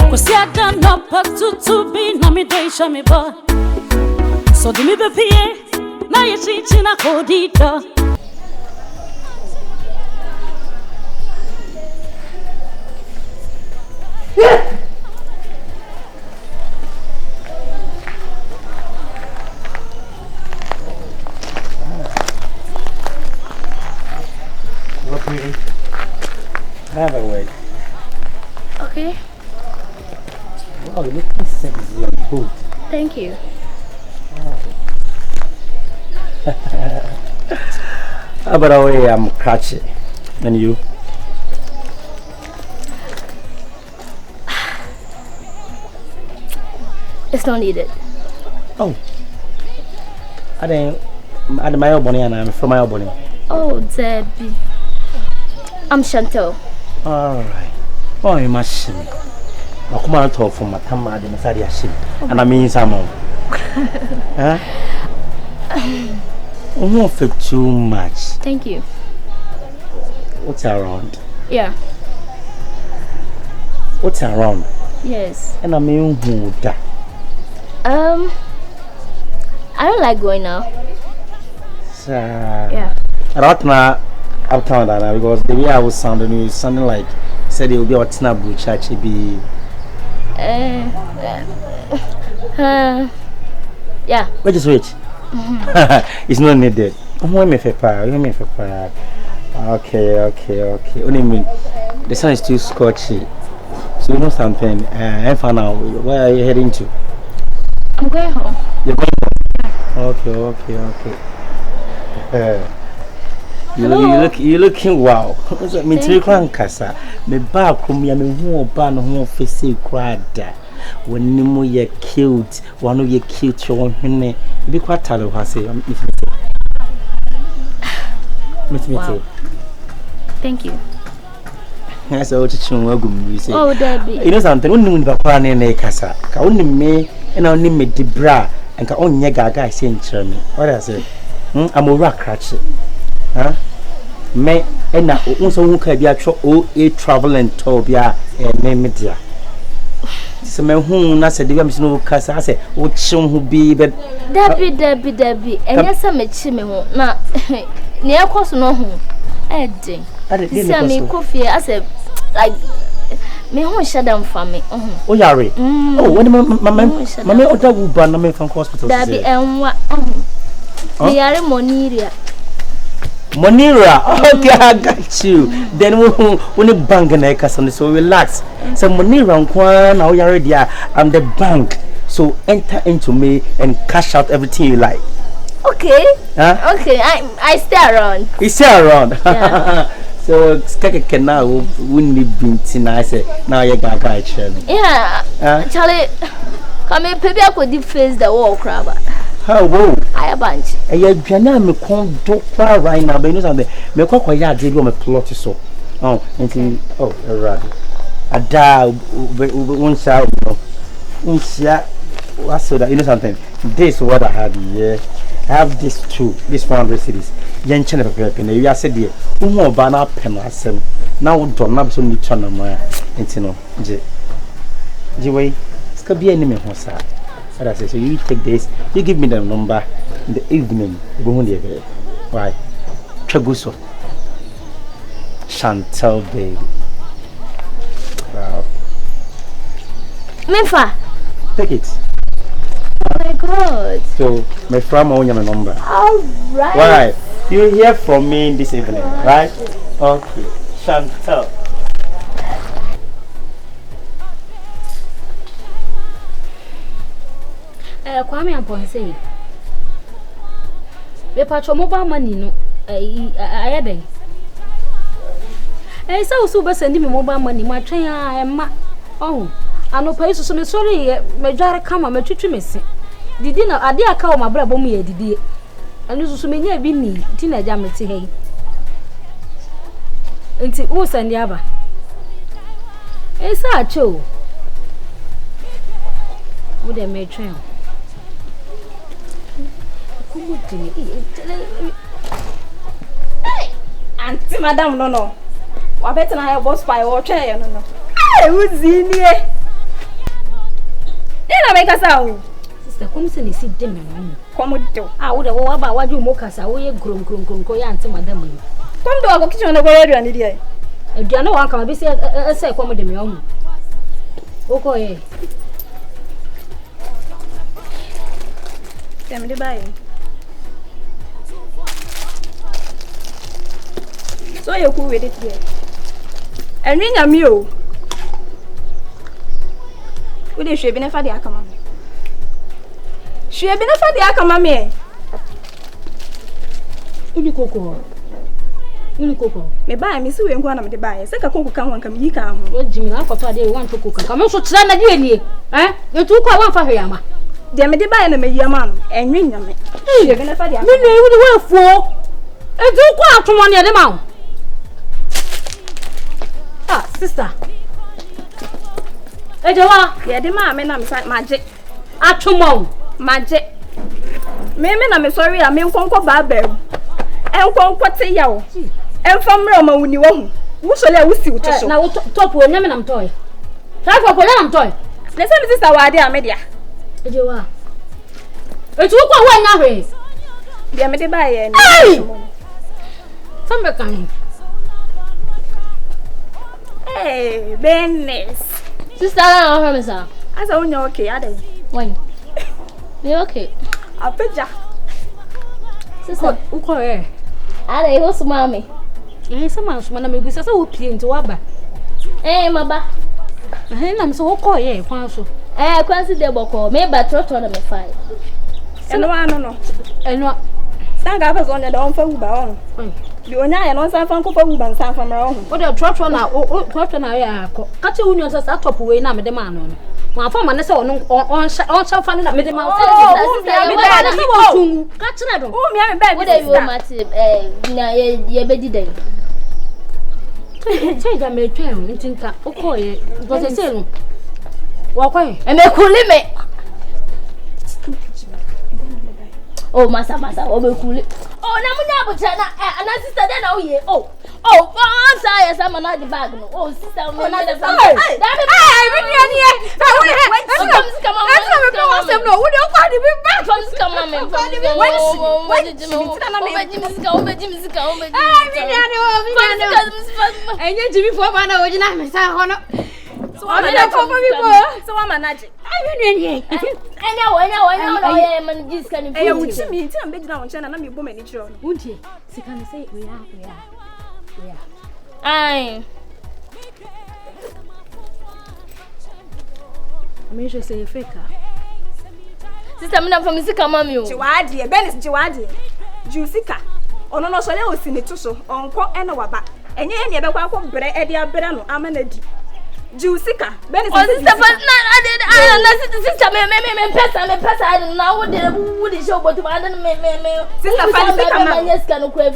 Cause I done up to be no me day show me boy. So do me be pie. Now you teaching a codito. Have a word. Okay. Wow, you're looking sexy and good. Thank you. How about the way I'm KRAKYE? And you? It's not needed. Oh. I'm my Albany and I'm from my Albany. Oh, Debbie. I'm Chantel. Alright. Oh, you must see me. I come out of from my Tama and Masaria ship. And I mean some more. Huh? I won't feel too much. Thank you. What's around? Yeah. What's around? Yes. And I mean who that? I don't like going out. Yeah. Right now, uptown that because the way I was sounding, you sounding like said it will be a Tina church be. Yeah. Wait, just wait. It's not needed. Okay. Only mean the sun is too scorchy. So you know something. I found out where are you heading to? I'm going home. You're going home? Okay. You looking wow. Me three clan kasa. Me ba kumya me hu oba no hu ofisi kwada. Woni mu ye cute, one of ye cute one hene. Be quite talo ha say. Wow. Thank you. Yes, I want to show you say. Oh, Debbie. You know something? When you papa ne kasa, ka only me and only me the bra and ka onye gaga say nkyereme. What I say? I'm OWURA KRAKYE. Huh? Me and na unso hu ka bia tro o travel and tour bia me media. So me hu na se de bia me no kasa say o chim hu bi be Debbie. Enya sa me chi me hu na ne ekoso no hu. Edin. This is me coffee. I said, like, me who shut down for me. Oh, Yari. Oh, when my other woman, I'm from hospital. Debbie and what? We are Monira. Okay, I got you. Then when you bang in the so relax. So Monira, now you're ready. I'm the bank. So enter into me and cash out everything you like. Okay. Huh? Okay, I stay around. You stay around. Yeah. So Kaka now wouldn't be I say now you got yeah. Charlie, come here, maybe I could face the wall crab. How whoa? I a bunch. And you're gonna me come do right now, but you know something. Me quite yard did you plot so. Oh, until rather. A da one side, so that you know something. This is what I had here. I have this too. This 400 cities. Yen channel paper. You are said here. More banner pen asem. Now don't have so many channel my. Intino. Way. It's gonna be enemy hosa. What I say. So you take this. You give me the number in the evening. Go on there. Right. Traguso. Chantel baby. Wow. Memfa. Take it. Oh my God. So my friend own your number. Alright. Right. You hear from me this evening, right? Okay. Chantel. Kwame Amponse. We patch mobile money no. I dey. So so be send me mobile money. My train ma. Oh. Ano pay so me sorry me dware kama me twetwe me se. Didi na ade aka o mabra bom ye didi. Ano so me nya bi ni ti na ja me te hei. Enti wo send aba. Sa acho. Wo de me train. Hey, Auntie Madam no. Wa beti na ya boss pie wo twa ye no no. Uzi ni e. Ina me kasa o. Sister, come say si dem me. Come do. Wo de wo ba waju mo kasa wo ye gron ya ante madam ni. Come do go kitchen no go ready ani dia. Aduane wa kan bi say come de me ohu. Oko ye. Dem de bae. So you cool with it here. And ring a meal. Would you should be never the akama? Should have been never the akama me. Uni koko. Me buy me so you go na me buy. Say ka koko kan wan kam yi ka ho. O jimi na akota de wan to koko. Kam so tira na de ani. You tu ko wan fa hwe ama. De me de buy na me yi ama no. Enwe nyame. Should have been never the akama. Me ne wo de wa fo. E tu ko atomo ne de ma. Ah, sister. Ejewa, Ye de ma me na me maje. atomo. Maje. Me na me sorry a me nkonko ba ba. Enkonko te ya wo. Enfamre o ma wuni wo hu. Wo so le wo si wo to so. Na wo top wo nyame nam toy. Try for nam toy. Le se me sister wa de a me dia. Ejewa. Etu ko wa nya hwe. Dia me de ba ye ni. Fambe kan. Hey, Bennis. Sister, I don't know sir. Asa unya okay, ade. When? You okay? Apeja. Sister, Uko e. I host mommy. Sama so na me bisa sa wo pie nti wa ba. Maba. Na me so uko e kwan so. Kwansi de boko. Me ba trotro na me fine. Eno ano no. Eno. Sanga fa so ne da on fa uba on. Di onya ye no san fa nko fa uba san fa mra on. O de trotro na ya akọ. Ka che unyo sa top we na me de ma no. Ma fa ma ne se on sha fa na me de ma. Sister, me da se wo tungu. Ka che do. O mi a me ba bi. What are you mati na ye bedi den. Che ja me twa ntinka. Uko e. Because say no. Wa kwa e. Me kuli me. Oh, masa, obe kuli. Oh, na munya bucha na ana sister dey na oye. Oh, say yes, I'm not the bag no. Oh, sister, me na the bag. Hey, me ni ani e. Fa wo he. Come on. Let's have a problem no. Wo de o kwa di bi back. Come on, man. Enye jimi fo ba na oji na me sa ho no. So I'm not for people. So I'm managing. Anya man this can be. Eh, wuti mi nti am be gina won chana na me bo mani chiro no. Wuntie, sika ne say we are. Ai. Me sure say fake. Sister, me na from sika mami o. Jiwade, Benis jiwade. Jusika. Ono no so le osini to so. Onko ene waba. Enye ye ne be kwa ko bre e dia bre no amanadi. Jusika. Benis sister sister me pesa na wo de show but me sister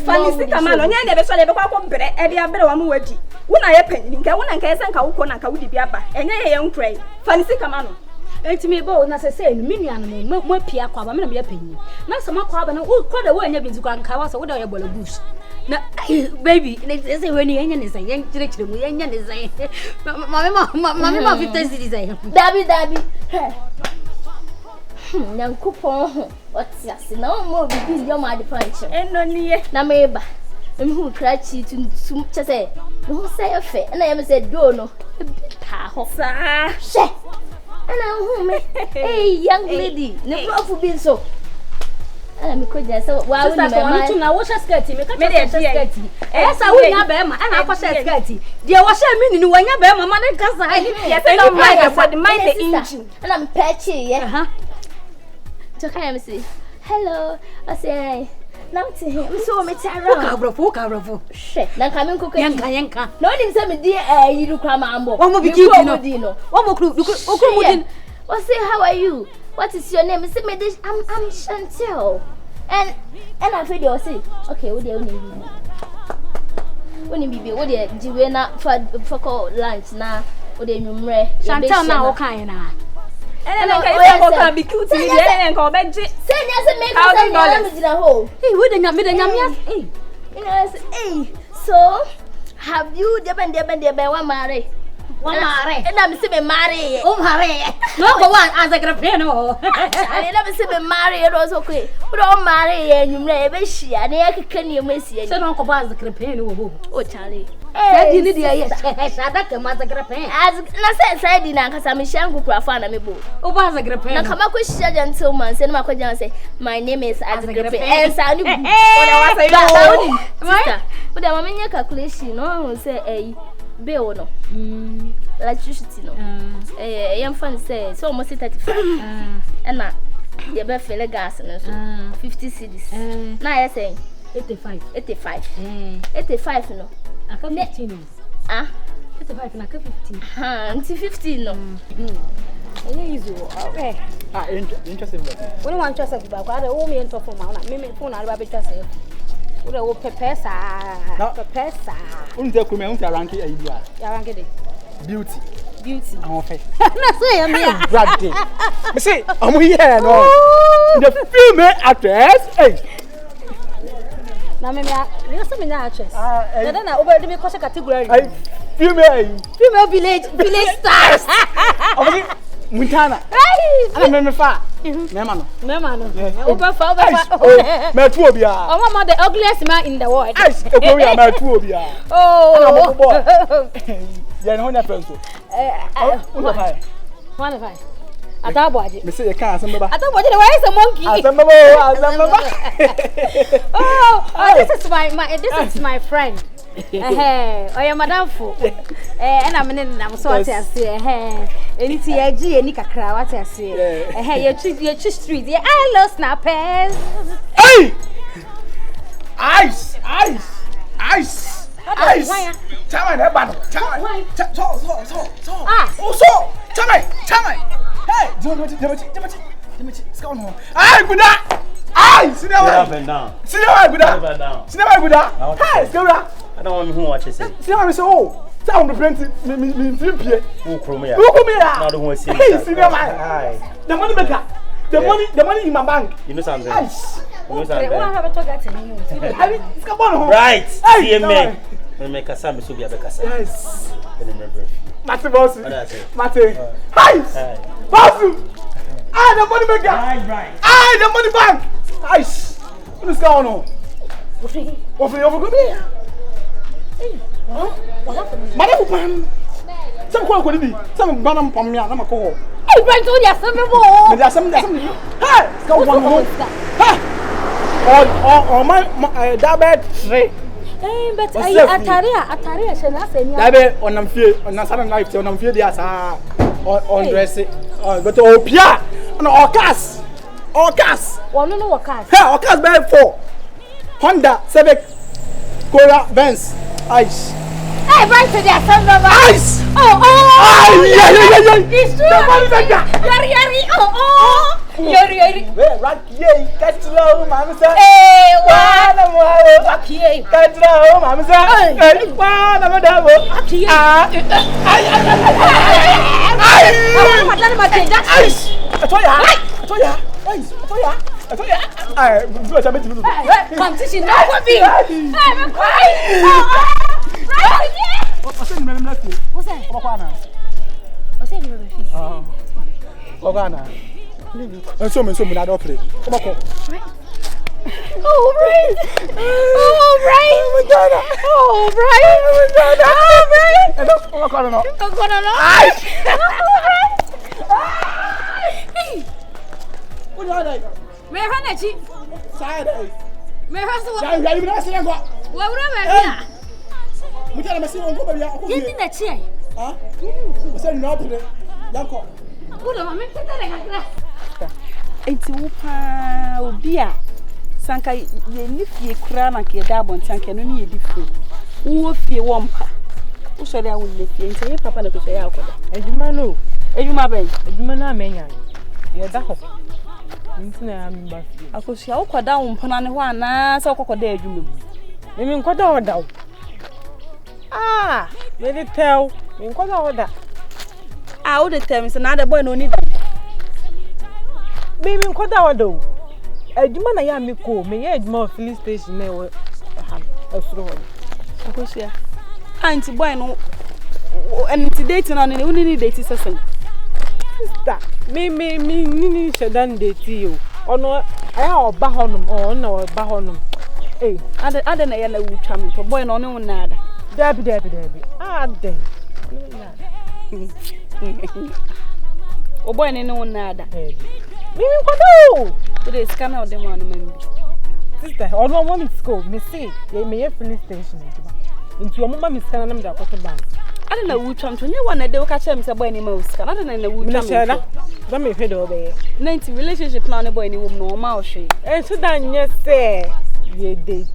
Fanisika man onye ne be so le be kwa ko bre e dia bre wa mu wadi. Wo na ye panyi nka wo na nka ese nka wo ko na nka wo di biaba. Enye ye nkrai. Fanisika man no. Enti me bo na se no minu anu mo pia kwa ba me na me panyi. Na se makwa ba na wo ko da wo anya binti kwa nka wa so wo da ye bola bush. Na baby say when you nya say yen chire mu yen nya ne say mama 50 cedis say dabi nyankopon what's ase na mo bibi yo ma de punch eno niye na me ba me hu KRAKYE tuntum che say no say afa na ye me say do no ta ho sa she na hu me hey young lady ne prof bi so ana mi ko ja so wa woni me ma na wo skirt me ka skirt esa wo nya be ma ana akọ skirt de wo sha mi ni wo nya be ma na kasa yes no mind for the mind the engine ana me patchy yeah to kind of say hello I say now to him so me tara ka brofo shit na ka me ko yanka no nim say me di yiru kwa ma ambo wo mo bi ki no wo mo kru okru mu din I say how are you? What is your name? Say me this I'm Chantel. And I feel you say okay, what do you need? When you be what do you na for lunch na what do you numre Chantel na wo kan na and I can be cute and go back. Say yes, make us a ho. Hey, what the nyame hey. Hey, so Have you deben one marry? One marry. And I'm saying marry. Oh, marry. No, go on as a grapeno. I never say marry it was okay. But all marry and you never she and I can you miss it. So don't go as the grapeno. Oh, Charlie. Hey, you need the grapeno. As I said, because I'm a shango crafana me book. Oh, as a grapeno. Now come up with gentleman, send my question say, my name is as a grapeno. And sound but I'm in your calculation, no, say a bill no. Electricity no. Young fan say so almost 35. And now you better fill a gas and so 50 cedis. Now I say 85. 85 no. I can 15. 85 and I can 15. Until 15 no. Easy. Okay. Interesting. When you want to say about what the woman and for my phone, I'll be just say. What a pepesa. Pepesa. Unde come unde ranki idea. Ya ranki Beauty. I'm okay. Na say am here. Brad. Me say I'm here no. The female actress. Hey. Na me you say me na actress. Na na over the me question category. Female village stars. Obviously Montana. Right. Ana me fa. Mema no. Over. Me tu obi a. Oh, mama, the ugliest man in the world. Yes, e go ya me tu obi a. Oh. Ya no na friend so. One of I. Ataboaje. Me say you can't asem baba. Ataboaje, why is a monkey? Asem baba. Oh, this is my friend. Oh, your madam fo. And I'm in so what I say. Anything I G any kakra what I say. You street. Yeah, I love snappers. Hey! Ice. Chama na ba no. Chama. So. Oh so. Chama. Hey, Jamachi. What's going on? Ay, guda. Ay, sit down. Sit down, guda. Hey, Skora. I don't want to watch it. Sit down, so. Sound the plenty me film here. Who come here? Not the one see. Hey, sit down. The money maker. The money in my bank. You know something? Ice. You know something? Have a talk at you. Come on. Right. See me. Make a sami so be a bekasa. Yes. Remember. Mate boss. Mate. Hi. Boss. The money maker. Right. The money bank. Ice. What is going on? What for me? What happened? Madam. Some quality be. Some banam from me and I'm a call. Hey, Frank, you have some more. There's some. Hey, go one more. Hey. Oh, my that bed. Eh, but ataria shena senya. Dabe onam fie, onam sana knife, onam fie dia sa on dress. But opia, no okas. One no okas. Hey, okas by 4. Honda Civic Cora Benz Ice. Hey, right to there, son of Ice. Oh. Yeah. It's true. Yari. Oh. Yari. Where KRAKYE, catch low, mama say. Hey, what? KRAKYE. Catch low, mama say. Hey, one of them. KRAKYE. Ice. I told ya. Hey, competition now what be? What's that? And so many that offer. Come on. Oh, right. And that's all I know. What are they? Me hana chi. Side. Me haso. Ya you not see ngo. Wa wura me bia. Mu tell me say ngo ba bia. Yemi na chi ai. Ah? O say no pere. Yanko. Wo do ma me tete le kakra. Enti wo pa obi a sanka ye ni fie kura na ke da bontan ke no ni ye di fie. Wo fie wo mpa. Wo so le a wo le fie enti ye papa na ko so ya akoda. Ejuma no. Ejuma ben. Ejuma na amenya. Ye da ho. Ntina ya mba fie. Akosia wo koda wo mpana ne ho ana sa wo koda ejuma bu. Mimi nkoda oda wo. Me dey tell. Me nkoda oda. Wo dey tell me say na the boy no need. Mimi nkoda oda wo. Ejuma na ya mi ko. Me ye ejuma filling station na wo. Osuro ho. Akosia. Auntie boy no and dating on any only date session. Sister, me shedan date you. Or no, I have bahonum or no bahonum. Eh, I don't know who charming to boy no nada. Debbie. Ah, then. O boy no nada. Me what do? Today scan out them on member. Sister, or no one is go. Me see, they may have filling station into your mama is scanning them the bank. I don't know who charmed you one day catch him say boy any mouse. I don't know who charmed. Let me feed over 90 relationship now no boy any woman no mouth she. And so then yes say ye date.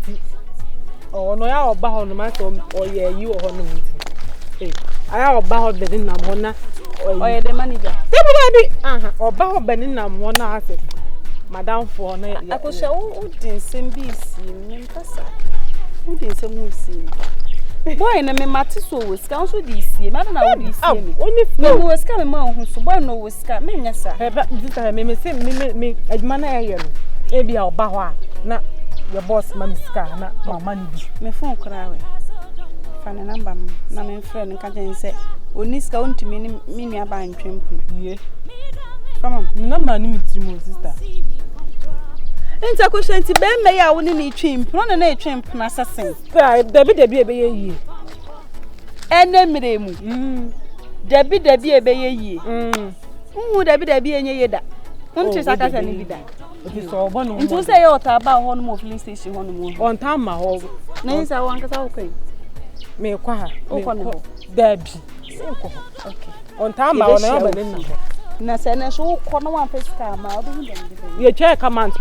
Oh no ya oba ho no ma or ye you or no meeting. Hey, I have oba ho be na mo na or ye the manager. Debbie oba ho be na mo na ase. Madam for no I could show who didn't send BC in Casa. Who didn't send Musi? Boy, and me Matiso was counsel this year. Madam, I would see me. Only no was coming out so boy no was coming. Yes, sir. This I may say me admire you. Maybe I'll bow na your boss mam's car, not my money. My phone cry. Find a number, na my friend and can't say, Uniska won't to me about and trim. Ye. Come on, no money to my sister. And I could send to Ben May. I wouldn't need trim, run an a trim, assassin. Debbie a ye. And then me, Debbie a bay ye. Who would Debbie a ye that? Won't you say that any be that? It is all one. And to say about one more police station on time, my whole names I want to okay. Me qua, Debbie. Okay. On time, I will na sene so kono wan face car ma odo hu dem ye check a month